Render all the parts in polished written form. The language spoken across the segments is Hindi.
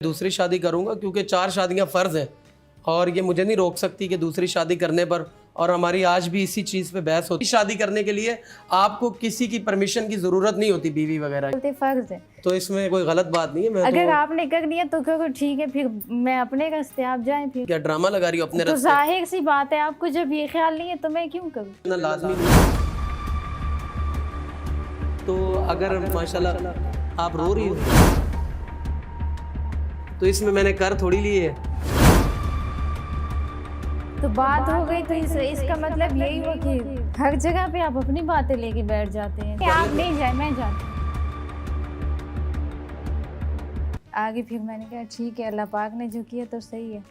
दूसरी शादी करूंगा क्योंकि 4 शादियां फ़र्ज़ हैं और ये मुझे नहीं रोक सकती कि दूसरी शादी करने पर। और हमारी आज भी इसी चीज़ पे बहस होती है। शादी करने के लिए आपको किसी की परमिशन की ज़रूरत नहीं होती, बीवी वगैरह की। फर्ज है, तो इसमें कोई गलत बात नहीं है। मैं अगर तो आपने कर लिया तो करो, ठीक है, फिर मैं अपने रास्ते, आप जाएं। फिर क्या ड्रामा लगा रही हो अपने तो रास्ते? जाहिर सी बात है, आपको जब ये ख्याल नहीं है तो मैं क्यों करूँ? इतना लाजमी नहीं। तो अगर माशाल्लाह आप रो रही हो तो इसमें मैंने कर थोड़ी ली है। तो बात हो गई तो इसका मतलब यही हुआ कि हर जगह पे आप अपनी बातें लेके बैठ जाते हैं कि आप नहीं जाए, मैं जाती। आगे फिर मैंने कहा ठीक है, अल्लाह पाक ने जो किया तो सही है,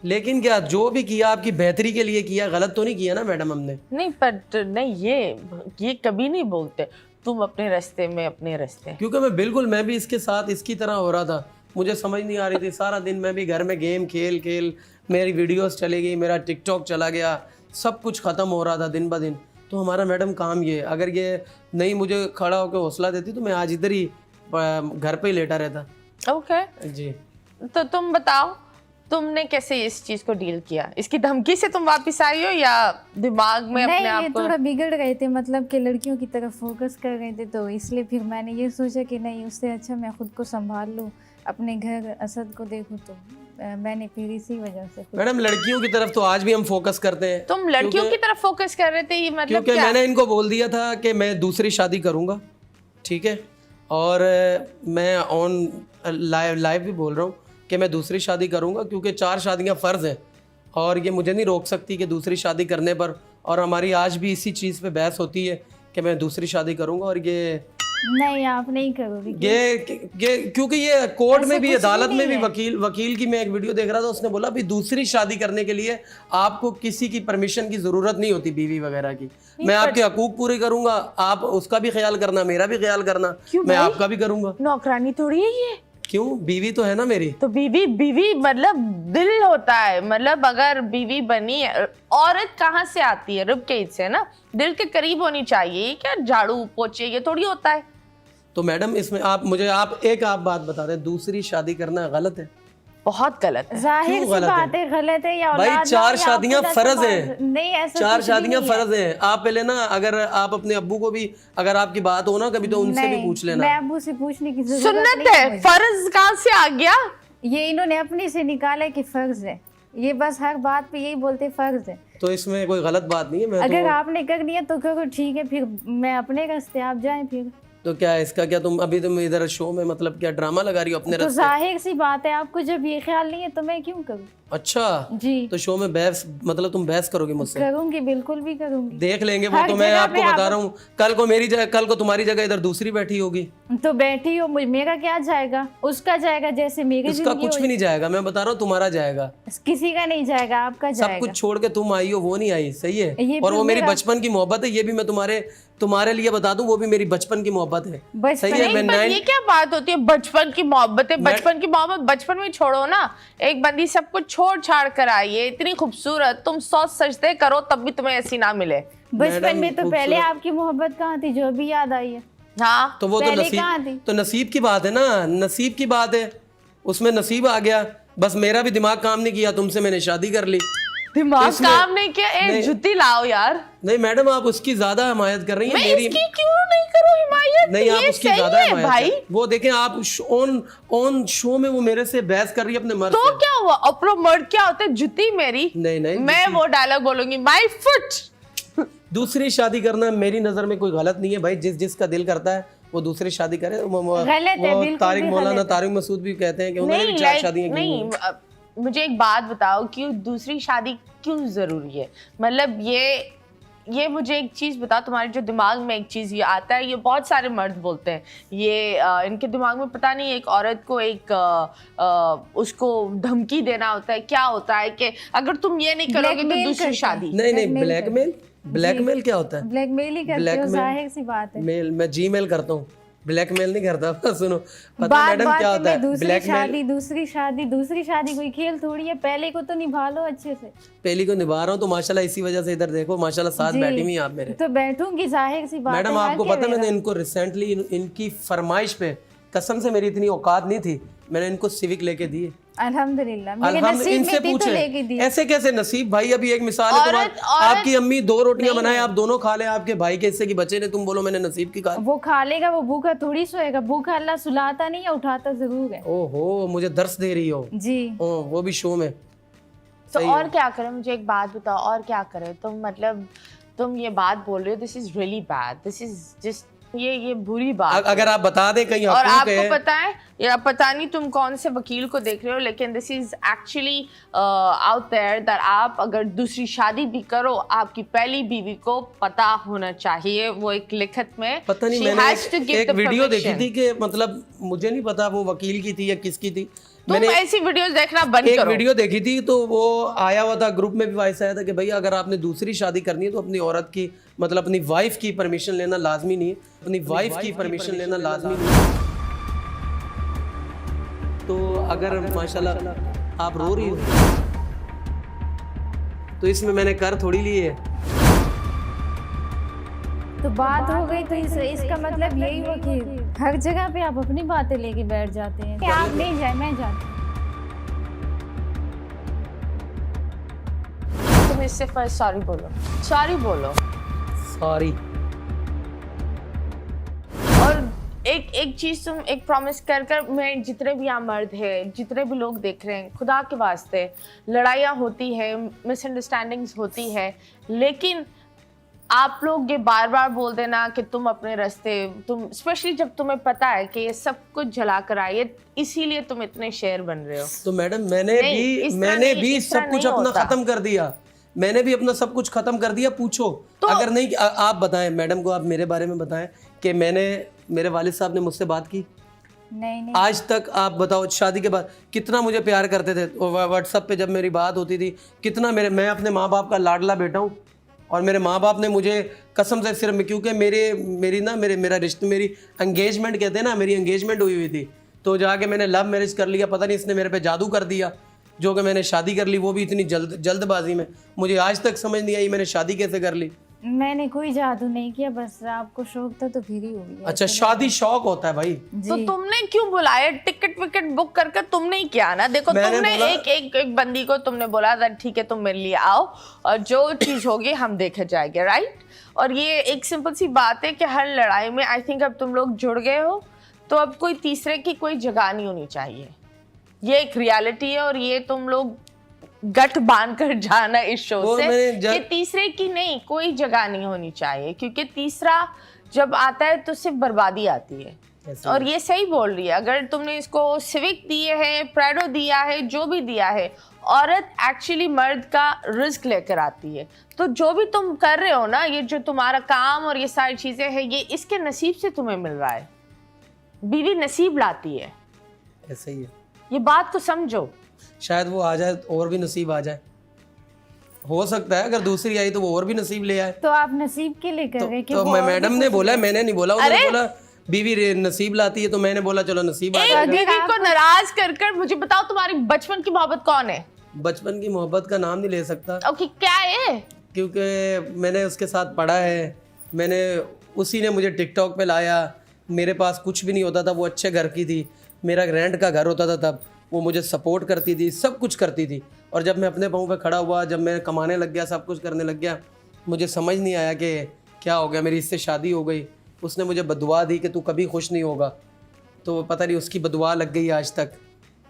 लेकिन क्या जो भी किया आपकी बेहतरी के लिए किया, गलत तो नहीं किया ना मैडम हमने? नहीं, पर नहीं, ये कभी नहीं बोलते तुम अपने रास्ते में अपने रास्ते। क्योंकि मैं भी इसके साथ इसकी तरह हो रहा था। मुझे समझ नहीं आ रही थी, सारा दिन मैं भी घर में गेम खेल मेरी वीडियोस चली गई, मेरा टिकटॉक चला गया, सब कुछ ख़त्म हो रहा था दिन ब दिन। तो हमारा मैडम काम ये, अगर ये नहीं मुझे खड़ा होकर हौसला देती तो मैं आज इधर ही घर पे ही लेटा रहता। ओके जी। तो तुम बताओ, तुमने कैसे इस चीज को डील किया? इसकी धमकी से तुम वापस आई हो या दिमाग में अपने आप को? थोड़ा बिगड़ गए थे, मतलब कि लड़कियों की तरफ फोकस कर गए थे, तो इसलिए फिर मैंने ये सोचा कि नहीं, उससे अच्छा मैं खुद को संभाल लूँ, अपने घर असद को देखूँ। तो मैंने फिर इसी वजह से। मैडम लड़कियों की तरफ तो आज भी हम फोकस करते हैं। तुम लड़कियों की तरफ फोकस कर रहे थे, ये मतलब क्योंकि क्या? मैंने इनको बोल दिया था कि मैं दूसरी शादी करूँगा, ठीक है, और मैं ऑन लाइव भी बोल रहा हूँ कि मैं दूसरी शादी करूंगा क्योंकि 4 शादियां फ़र्ज़ हैं और ये मुझे नहीं रोक सकती कि दूसरी शादी करने पर। और हमारी आज भी इसी चीज़ पे बहस होती है कि मैं दूसरी शादी करूंगा और ये नहीं, आप नहीं करोगे क्योंकि ये कोर्ट में भी, अदालत में भी, वकील की मैं एक वीडियो देख रहा था, उसने बोला भी दूसरी शादी करने के लिए आपको किसी की परमिशन की ज़रूरत नहीं होती, बीवी वगैरह की। मैं आपके हकूक पूरे करूंगा, आप उसका भी ख्याल करना, मेरा भी ख्याल करना, मैं आपका भी करूंगा। नौकरानी थोड़ी है ये। क्यों? बीवी तो है ना मेरी। तो बीवी मतलब दिल होता है, मतलब अगर बीवी बनी है, औरत कहाँ से आती है? रब के से ना, दिल के करीब होनी चाहिए। क्या झाड़ू पोछे ये थोड़ी होता है? तो मैडम इसमें आप बात बता दें, दूसरी शादी करना गलत है? बहुत गलत है। जाहिर सी बात है, गलत है। या भाई 4 शादियां फर्ज हैं। नहीं, ऐसा 4 शादियां फर्ज हैं। आप पहले ना, अगर आप अपने अब्बू को भी, अगर आपकी बात हो ना कभी, तो उनसे भी पूछ लेना। मैं अब्बू से पूछने की जरूरत सुन्नत है, फर्ज कहाँ से आ गया? ये इन्होंने अपने से निकाला कि फर्ज है, ये बस हर बात पे यही बोलते फर्ज है। तो इसमें कोई गलत बात नहीं है। मैं अगर आपने कर लिया तो करो, ठीक है, फिर मैं अपने रास्ते, आप जाएं। फिर तो क्या इसका क्या, तुम इधर शो में मतलब क्या ड्रामा लगा रही हो अपने तो रास्ते? जाहिर सी बात है, आपको जब ये ख्याल नहीं है तो मैं क्यों करूं? अच्छा जी। तो शो में बहस, मतलब तुम बहस करोगे मुझसे? करूंगी, बिल्कुल भी करूंगी। देख लेंगे वो तो। मैं आपको बता रहा हूँ, कल को तुम्हारी जगह इधर दूसरी बैठी होगी। तो बैठी हो, मेरा क्या जाएगा? उसका जाएगा, जैसे मेरी उसका कुछ भी नहीं जाएगा। मैं बता रहा हूँ, तुम्हारा जाएगा। किसी का नहीं जाएगा, आपका जाएगा। सब कुछ छोड़ के तुम आई हो, वो नहीं आई, सही है। और वो मेरी बचपन की मोहब्बत है, ये भी मैं तुम्हारे लिए बता दूं, वो भी मेरी बचपन की मोहब्बत है, सही है। मैं ये क्या बात होती है बचपन की मोहब्बत है? बचपन की मोहब्बत बचपन में छोड़ो ना। एक बंदी सब कुछ छोड़ छाड़ कर आई है, इतनी खूबसूरत, तुम 100 सजदे करो तब भी तुम्हें ऐसी ना मिले। बचपन में तो पहले आपकी मोहब्बत कहाँ थी, जो अभी याद आई है? हाँ, तो वो तो नसीब की बात है ना, नसीब की बात है, उसमें नसीब आ गया। बस मेरा भी दिमाग काम नहीं किया, तुमसे मैंने शादी कर ली। दिमाग काम नहीं किया? एक जुत्ती लाओ यार। नहीं मैडम, आप उसकी ज्यादा हिमायत कर रही हैं। मेरी इसकी क्यों नहीं करूं हिमायत? नहीं, आप उसकी ज्यादा हिमायत भाई। वो देखें, आप ऑन शो में वो मेरे से बहस कर रही है अपने मर्द तो क्या हुआ? अपना मर्द क्या होता है? जुत्ती मेरी? नहीं, मैं वो डायलॉग बोलूंगी, माय फुट। दूसरी शादी करना मेरी नजर में कोई गलत नहीं है भाई। जिसका दिल करता है वो दूसरी शादी करे। मौलाना तारिक मसूद भी कहते हैं कि उन्होंने भी 4 शादियां की हैं। मुझे एक बात बताओ, क्यों दूसरी शादी क्यों जरूरी है? मतलब ये मुझे एक चीज बताओ, तुम्हारे जो दिमाग में एक चीज ये आता है, ये बहुत सारे मर्द बोलते हैं, ये इनके दिमाग में पता नहीं, एक औरत को उसको धमकी देना होता है, क्या होता है कि अगर तुम ये नहीं करोगे तो दूसरी शादी। नहीं, ब्लैकमेल क्या होता है? ब्लैकमेल ही करते हो, जाहिर सी बात है। मैं जीमेल करता हूँ, ब्लैकमेल नहीं करता। सुनो, पता मैडम क्या होता है? दूसरी शादी कोई खेल थोड़ी है। पहले को तो निभा लो अच्छे से। पहले को निभा रहा हूँ तो माशाल्लाह, इसी वजह से इधर देखो माशाल्लाह साथ बैठी हुई आप मेरे। तो बैठूंगी, जाहिर सी बात है। मैडम आपको पता, मैंने इनको रिसेंटली इनकी फरमाइश पे, कसम से मेरी इतनी औकात नहीं थी, मैंने इनको सिविक लेके दिए। अल्हम्दुलिल्लाह, मेरे हम नसीब इनसे में थी तो लेके पूछे दी। ऐसे कैसे नसीब भाई? अभी एक मिसाल है तुम्हारी, आपकी अम्मी 2 रोटियां बनाए, आप दोनों खा ले, आपके भाई के हिस्से की बचे ने, तुम बोलो मैंने नसीब की खा। वो खा लेगा, वो भूखा थोड़ी सोएगा। भूखा अल्लाह सुलाता नहीं है, उठाता जरूर है। ओहो, मुझे दर्स दे रही हो जी। वो भी शो में। तो और क्या करें? मुझे एक बात बताओ, और क्या करें? तुम ये बात बोल रहे हो, this is really bad, this is just ये बुरी बात। अगर आप बता दें कहीं और हकूक आपको है। पता है, या पता नहीं तुम कौन से वकील को देख रहे हो, लेकिन this is actually out there that आप अगर दूसरी शादी भी करो, आपकी पहली बीवी को पता होना चाहिए। वो एक लिखत में पता नहीं, she मैंने has to give एक the वीडियो देखी permission। थी कि मतलब मुझे नहीं पता वो वकील की थी या किसकी थी। तुम ऐसी वीडियोस देखना बंद एक करो। वीडियो देखी थी तो वो आया हुआ था ग्रुप में भी, वॉइस आया था कि भाई अगर आपने दूसरी शादी करनी है तो अपनी औरत की मतलब अपनी वाइफ की परमिशन लेना लाजमी नहीं है, अपनी वाइफ की परमिशन लेना लाजमी नहीं है। तो अगर माशाल्लाह आप रो रही हो तो इसमें मैंने कर थोड़ी ली है। तो बात हो गई तो इसका मतलब यही हुआ कि हर जगह पे आप अपनी बातें लेके बैठ जाते हैं कि आप नहीं जाए, मैं जाती हूँ। तुम इससे फर्स्ट सॉरी बोलो, सॉरी बोलो। सॉरी। और एक चीज तुम एक प्रॉमिस कर मैं, जितने भी यहाँ मर्द हैं, जितने भी लोग देख रहे हैं, खुदा के वास्ते, लड़ाइयाँ होती है, मिसअंडरस्टैंडिंग्स होती है, लेकिन आप लोग ये बार बार बोल देना कि तुम अपने रास्ते, तुम स्पेशली जब तुम्हें पता है कि ये सब कुछ जला कर आए, इसीलिए तुम इतने शेर बन रहे हो। तो मैडम मैंने भी सब कुछ अपना खत्म कर दिया, मैंने भी अपना सब कुछ खत्म कर दिया। पूछो तो अगर नहीं आप बताएं मैडम को, आप मेरे बारे में बताएं कि मेरे वालिद साहब ने मुझसे बात की? नहीं। आज तक आप बताओ शादी के बाद कितना मुझे प्यार करते थे, व्हाट्सएप पे जब मेरी बात होती थी कितना मैं अपने माँ बाप का लाडला बेटा हूँ, और मेरे माँ बाप ने मुझे कसम से सिर्फ क्योंकि मेरा रिश्ता, मेरी एंगेजमेंट कहते हैं ना, मेरी एंगेजमेंट हुई थी, तो जाके मैंने लव मैरिज कर लिया। पता नहीं इसने मेरे पे जादू कर दिया जो कि मैंने शादी कर ली, वो भी इतनी जल्दबाजी में। मुझे आज तक समझ नहीं आई मैंने शादी कैसे कर ली। मैंने कोई जादू नहीं किया, बस आपको शौक था तो फिर ही हुई। अच्छा, शादी शौक होता है भाई। तो तुमने क्यों बुलाया? टिकट विकेट बुक करके तुमने ही किया ना। देखो तुमने एक बंदी को तुमने बोला था ठीक है तुम मेरे लिए आओ और जो चीज होगी हम देखे जाएंगे, राइट? और ये एक सिंपल सी बात है कि हर लड़ाई में आई थिंक अब तुम लोग जुड़ गए हो, तो अब कोई तीसरे की कोई जगह नहीं होनी चाहिए। ये एक रियलिटी है और ये तुम लोग गठ बांध कर जाना इस शो से कि तीसरे की नहीं, कोई जगह नहीं होनी चाहिए, क्योंकि तीसरा जब आता है तो सिर्फ बर्बादी आती है। और ये सही बोल रही है, अगर तुमने इसको सिविक दिए है, प्राइडो दिया है, जो भी दिया है, औरत एक्चुअली मर्द का रिस्क लेकर आती है। तो जो भी तुम कर रहे हो ना, ये जो तुम्हारा काम और ये सारी चीजें हैं, ये इसके नसीब से तुम्हें मिल रहा है। बीवी नसीब लाती है, ऐसा ही है। ये बात को समझो। शायद वो आ जाए और भी नसीब आ जाए, हो सकता है अगर दूसरी आई तो वो और भी नसीब ले आए। तो आप नसीब के लिए कर रहे तो मैडम ने बोला, मैंने नहीं बोला, उन्होंने बोला बीवी नसीब लाती है, तो मैंने बोला चलो नसीब आ जाएगा। बीवी को नाराज कर मुझे बताओ तुम्हारी बचपन की मोहब्बत कौन है? बचपन की मोहब्बत का नाम नहीं ले सकता। ओके, क्या है? क्योंकि मैंने उसके साथ पढ़ा है, उसी ने मुझे टिकटॉक पे लाया। मेरे पास कुछ भी नहीं होता था, वो अच्छे घर की थी, मेरा रेंट का घर होता था तब, वो मुझे सपोर्ट करती थी, सब कुछ करती थी। और जब मैं अपने पाँव पे खड़ा हुआ, जब मैं कमाने लग गया, सब कुछ करने लग गया, मुझे समझ नहीं आया कि क्या हो गया, मेरी इससे शादी हो गई। उसने मुझे बदुआ दी कि तू कभी खुश नहीं होगा, तो पता नहीं उसकी बदुआ लग गई आज तक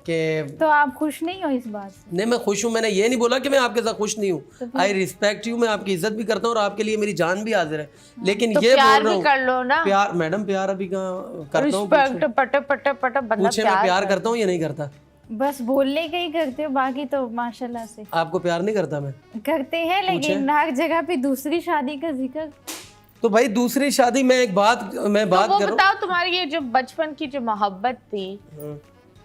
कि। तो आप खुश नहीं हो इस बात से? नहीं, मैं खुश हूँ। मैंने ये नहीं बोला कि मैं आपके साथ खुश नहीं हूँ। आई रिस्पेक्ट यू, मैं आपकी इज्जत भी करता हूँ और आपके लिए मेरी जान भी हाजिर है, लेकिन तो ये प्यार बोल रहा भी कर लो ना। प्यार मैडम, प्यार अभी कहाँ करता हूँ? पूछे मैं प्यार करता हूँ या नहीं करता? बस बोलने का ही करते हो, बाकी तो माशाल्लाह से। आपको प्यार नहीं करता? मैं करते हैं, लेकिन हर जगह पे दूसरी शादी का जिक्र। तो भाई दूसरी शादी, मैं बात कर रहा हूँ। बताओ तुम्हारी ये जो बचपन की जो मोहब्बत थी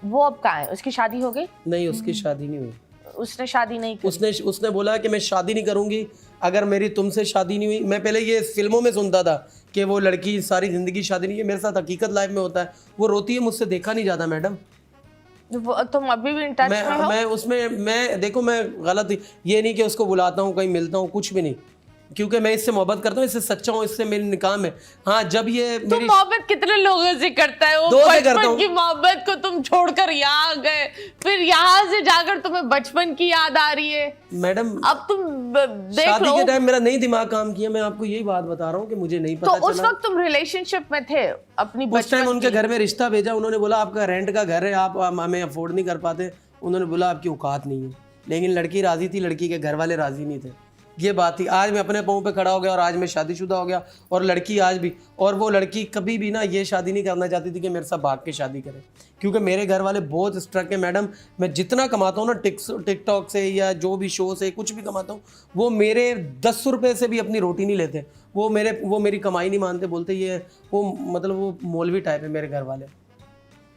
वो अब कहाँ है? उसकी शादी हो गई? नहीं, उसकी शादी नहीं हुई। उसने शादी नहीं की। उसने बोला कि मैं शादी नहीं करूंगी अगर मेरी तुमसे शादी नहीं हुई। मैं पहले ये फिल्मों में सुनता था कि वो लड़की सारी जिंदगी शादी नहीं है, मेरे साथ हकीकत लाइफ में होता है। वो रोती है, मुझसे देखा नहीं जाता मैडम। तुम अभी भी इन टच में हो? मैं उसमें देखो, मैं गलत, ये नहीं कि उसको बुलाता हूँ, कहीं मिलता हूँ, कुछ भी नहीं। क्योंकि मैं इससे मोहब्बत करता हूँ, इससे सच्चा हूँ, इससे मेरी निकाह में। हाँ, जब ये तुम मेरी मोहब्बत कितने लोगों से करता है? वो दो से करता बचपन हूँ। की मोहब्बत को तुम छोड़कर यहाँ आ गए, फिर यहाँ से जाकर तुम्हें बचपन की याद आ रही है। मैडम अब तुम देख शादी लो, के टाइम मेरा नहीं दिमाग काम किया, मैं आपको यही बात बता रहा हूँ कि मुझे नहीं तो पता उस चला। वक्त तुम रिलेशनशिप में थे अपनी उस टाइम बचपन उनके की। घर में रिश्ता भेजा, उन्होंने बोला आपका रेंट का घर है, आप हमें अफोर्ड नहीं कर पाते, उन्होंने बोला आपकी औकात नहीं है। लेकिन लड़की राजी थी, लड़की के घर वाले राजी नहीं थे, ये बात थी। आज मैं अपने पाँव पे खड़ा हो गया और आज मैं शादीशुदा हो गया, और लड़की आज भी, और वो लड़की कभी भी ना ये शादी नहीं करना चाहती थी कि मेरे साथ भाग के शादी करे, क्योंकि मेरे घर वाले बहुत स्ट्रक है मैडम। मैं जितना कमाता हूँ ना टिकटॉक से या जो भी शो से कुछ भी कमाता हूँ, वो मेरे 10 रुपये से भी अपनी रोटी नहीं लेते, वो मेरी कमाई नहीं मानते, बोलते ये वो मतलब वो मौलवी टाइप है मेरे घर वाले।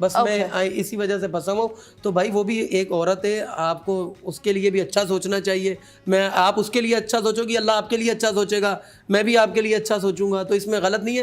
बस मैं इसी वजह से फंसा हूँ। तो भाई वो भी एक औरत है, आपको उसके लिए भी अच्छा सोचना चाहिए। आप उसके लिए अच्छा सोचोगी, अल्लाह आपके लिए अच्छा सोचेगा, मैं भी आपके लिए अच्छा सोचूंगा, तो इसमें गलत नहीं है।